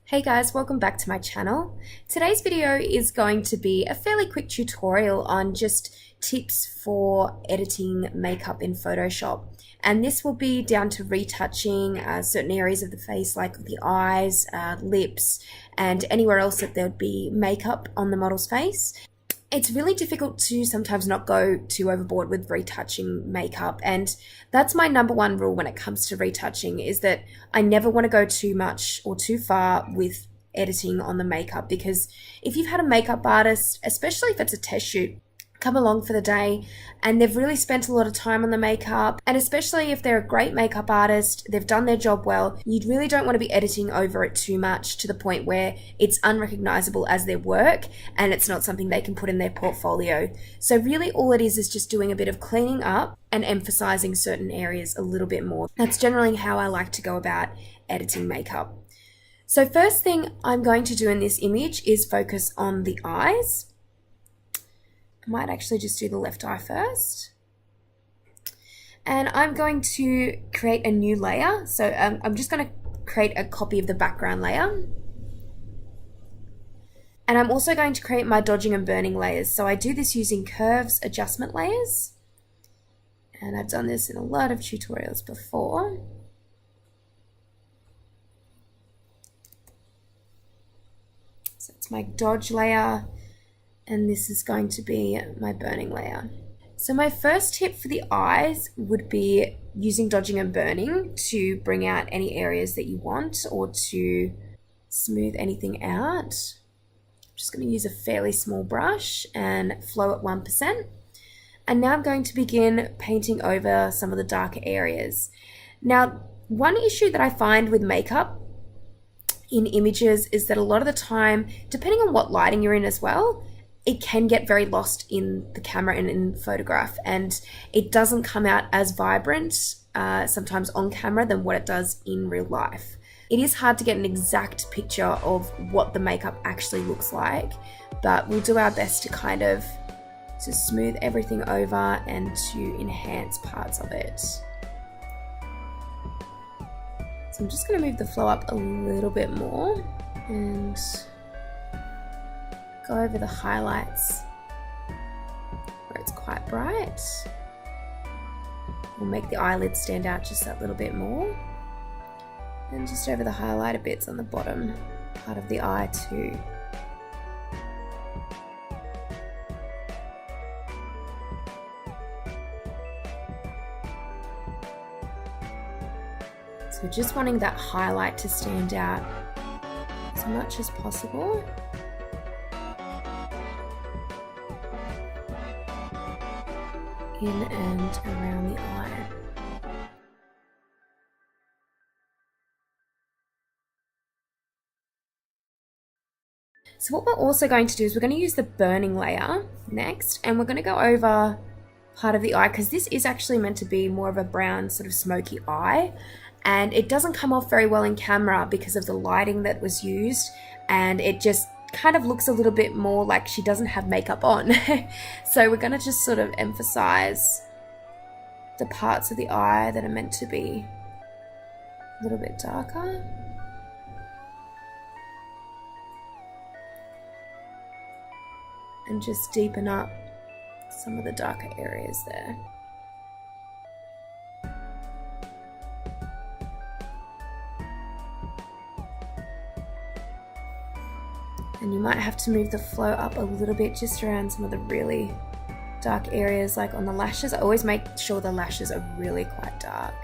Hey guys, welcome back to my channel. Today's video is going to be a fairly quick tutorial on just tips for editing makeup in Photoshop. And this will be down to retouching certain areas of the face like the eyes, lips, and anywhere else that there would be makeup on the model's face. It's really difficult to sometimes not go too overboard with retouching makeup, and that's my number one rule when it comes to retouching, is that I never want to go too much or too far with editing on the makeup, because if you've had a makeup artist, especially if it's a test shoot, come along for the day and they've really spent a lot of time on the makeup, and especially if they're a great makeup artist, they've done their job well, you really don't want to be editing over it too much to the point where it's unrecognizable as their work and it's not something they can put in their portfolio. So really all it is just doing a bit of cleaning up and emphasizing certain areas a little bit more. That's generally how I like to go about editing makeup. So first thing I'm going to do in this image is focus on the eyes. I might actually just do the left eye first. And I'm going to create a new layer. So I'm just going to create a copy of the background layer. And I'm also going to create my dodging and burning layers. So I do this using curves adjustment layers. And I've done this in a lot of tutorials before. So it's my dodge layer. And this is going to be my burning layer. So my first tip for the eyes would be using dodging and burning to bring out any areas that you want or to smooth anything out. I'm just going to use a fairly small brush and flow at 1%. And now I'm going to begin painting over some of the darker areas. Now, one issue that I find with makeup in images is that a lot of the time, depending on what lighting you're in as well, it can get very lost in the camera and in photograph, and it doesn't come out as vibrant sometimes on camera than what it does in real life. It is hard to get an exact picture of what the makeup actually looks like, but we'll do our best to kind of to smooth everything over and to enhance parts of it. So I'm just going to move the flow up a little bit more and go over the highlights where it's quite bright. We'll make the eyelids stand out just that little bit more. And just over the highlighter bits on the bottom part of the eye too. So just wanting that highlight to stand out as much as possible. In and around the eye. So what we're also going to do is we're going to use the burning layer next, and we're going to go over part of the eye, because this is actually meant to be more of a brown sort of smoky eye, and it doesn't come off very well in camera because of the lighting that was used, and it just kind of looks a little bit more like she doesn't have makeup on. So we're going to just sort of emphasize the parts of the eye that are meant to be a little bit darker. And just deepen up some of the darker areas there. And you might have to move the flow up a little bit just around some of the really dark areas, like on the lashes. I always make sure the lashes are really quite dark.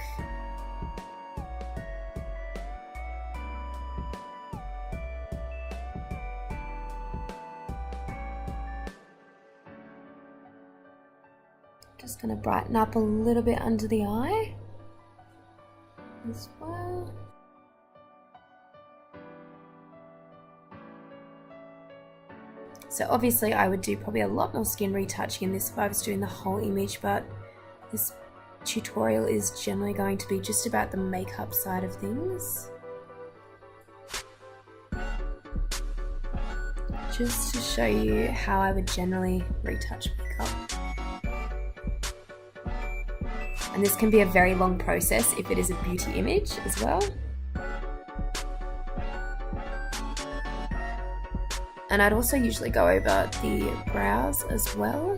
Just going to brighten up a little bit under the eye as well. So obviously I would do probably a lot more skin retouching in this if I was doing the whole image, but this tutorial is generally going to be just about the makeup side of things. Just to show you how I would generally retouch makeup. And this can be a very long process if it is a beauty image as well. And I'd also usually go over the brows as well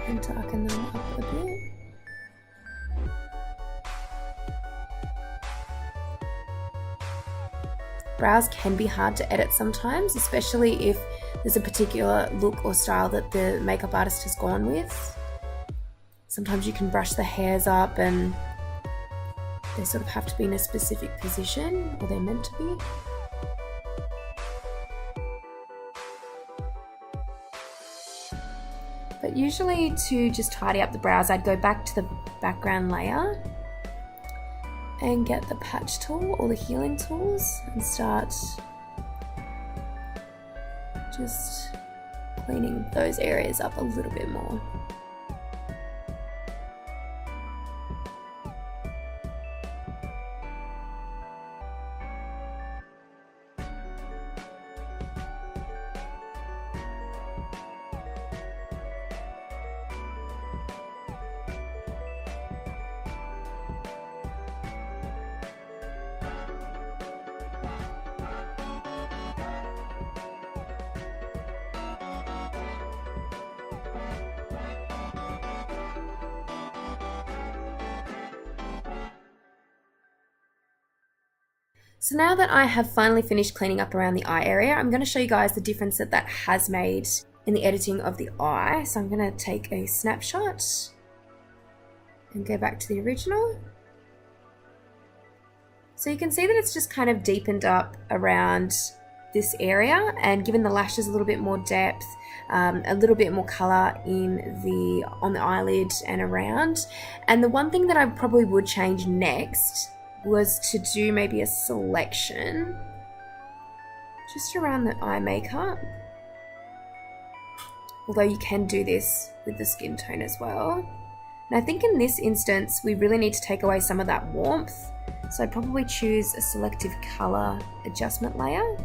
and darken them up a bit. Brows can be hard to edit sometimes, especially if there's a particular look or style that the makeup artist has gone with. Sometimes you can brush the hairs up and they sort of have to be in a specific position, or they're meant to be. But usually to just tidy up the brows, I'd go back to the background layer and get the patch tool or the healing tools and start just cleaning those areas up a little bit more. So now that I have finally finished cleaning up around the eye area, I'm going to show you guys the difference that that has made in the editing of the eye. So I'm going to take a snapshot and go back to the original. So you can see that it's just kind of deepened up around this area and given the lashes a little bit more depth, a little bit more color on the eyelid and around. And the one thing that I probably would change next was to do maybe a selection just around the eye makeup. Although you can do this with the skin tone as well. And I think in this instance, we really need to take away some of that warmth. So I'd probably choose a selective color adjustment layer.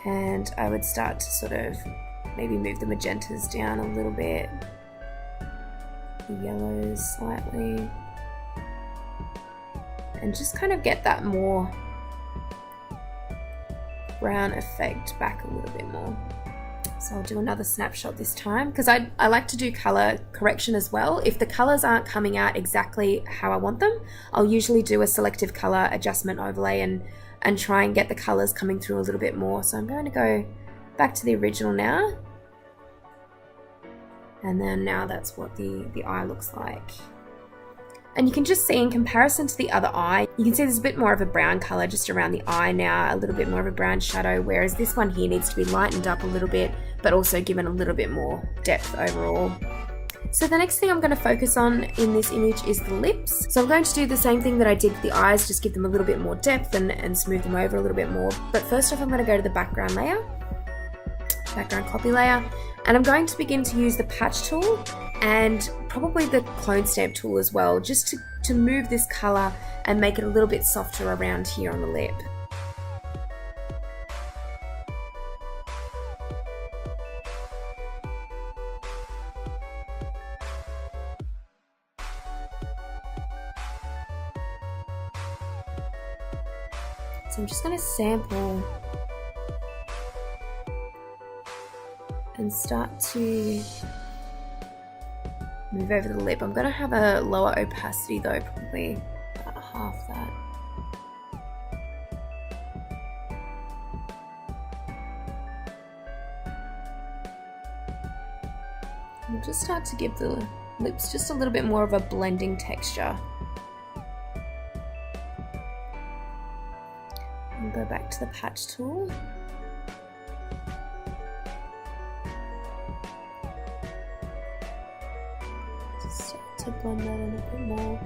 And I would start to sort of maybe move the magentas down a little bit, the yellows slightly, and just kind of get that more brown effect back a little bit more. So I'll do another snapshot this time because I like to do color correction as well. If the colors aren't coming out exactly how I want them, I'll usually do a selective color adjustment overlay and try and get the colors coming through a little bit more. So I'm going to go back to the original now. And then now that's what the eye looks like. And you can just see in comparison to the other eye, you can see there's a bit more of a brown color just around the eye now, a little bit more of a brown shadow, whereas this one here needs to be lightened up a little bit, but also given a little bit more depth overall. So the next thing I'm going to focus on in this image is the lips. So I'm going to do the same thing that I did with the eyes, just give them a little bit more depth and smooth them over a little bit more. But first off, I'm going to go to the background layer, background copy layer, and I'm going to begin to use the patch tool and probably the clone stamp tool as well, just to move this color and make it a little bit softer around here on the lip. So I'm just going to sample and start to move over the lip. I'm going to have a lower opacity though, probably about half that. And we'll just start to give the lips just a little bit more of a blending texture. And go back to the patch tool. To blend that in a bit more.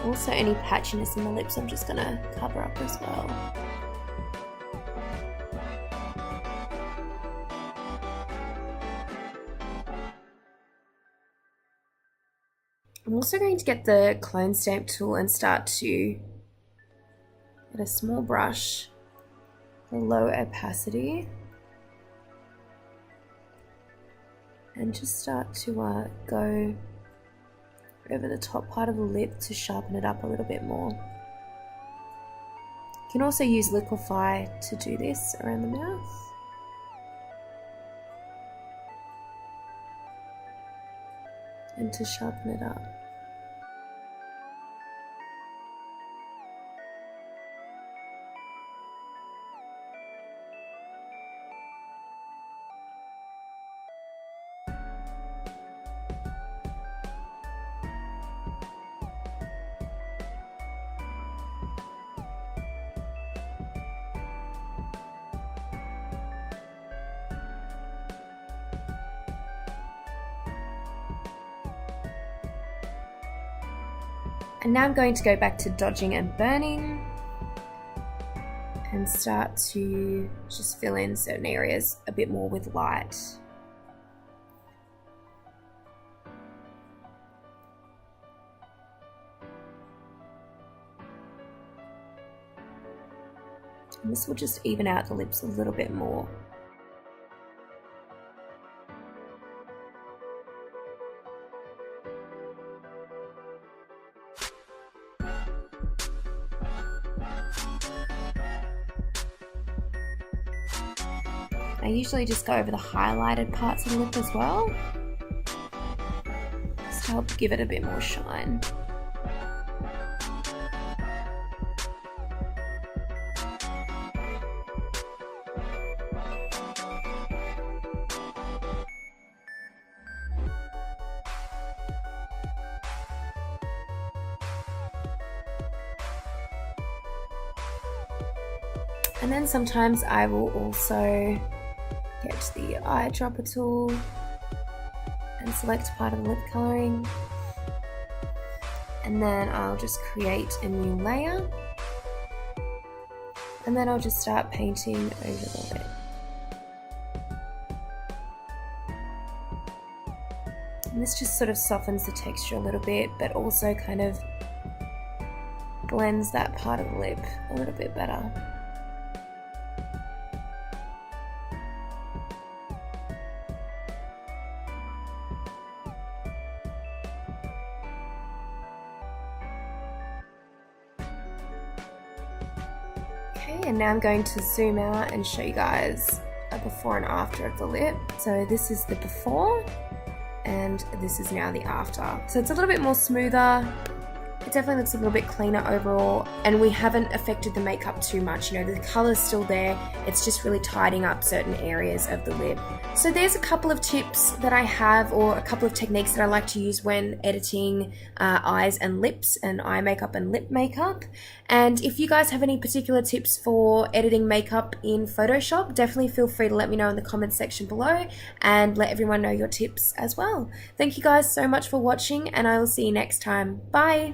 Also, any patchiness in the lips I'm just going to cover up as well. I'm also going to get the clone stamp tool and start to get a small brush, a low opacity, and just start to go over the top part of the lip to sharpen it up a little bit more. You can also use liquify to do this around the mouth. And to sharpen it up. And now I'm going to go back to dodging and burning and start to just fill in certain areas a bit more with light. And this will just even out the lips a little bit more. I usually just go over the highlighted parts of the lip as well, just to help give it a bit more shine. And then sometimes I will also get the eyedropper tool and select part of the lip colouring, and then I'll just create a new layer, and then I'll just start painting over the lip. And this just sort of softens the texture a little bit, but also kind of blends that part of the lip a little bit better. And now I'm going to zoom out and show you guys a before and after of the lip. So this is the before and this is now the after. So it's a little bit more smoother. It definitely looks a little bit cleaner overall, and we haven't affected the makeup too much. You know, the colour's still there. It's just really tidying up certain areas of the lip. So there's a couple of tips that I have, or a couple of techniques that I like to use when editing eyes and lips and eye makeup and lip makeup. And if you guys have any particular tips for editing makeup in Photoshop, definitely feel free to let me know in the comments section below and let everyone know your tips as well. Thank you guys so much for watching, and I will see you next time. Bye!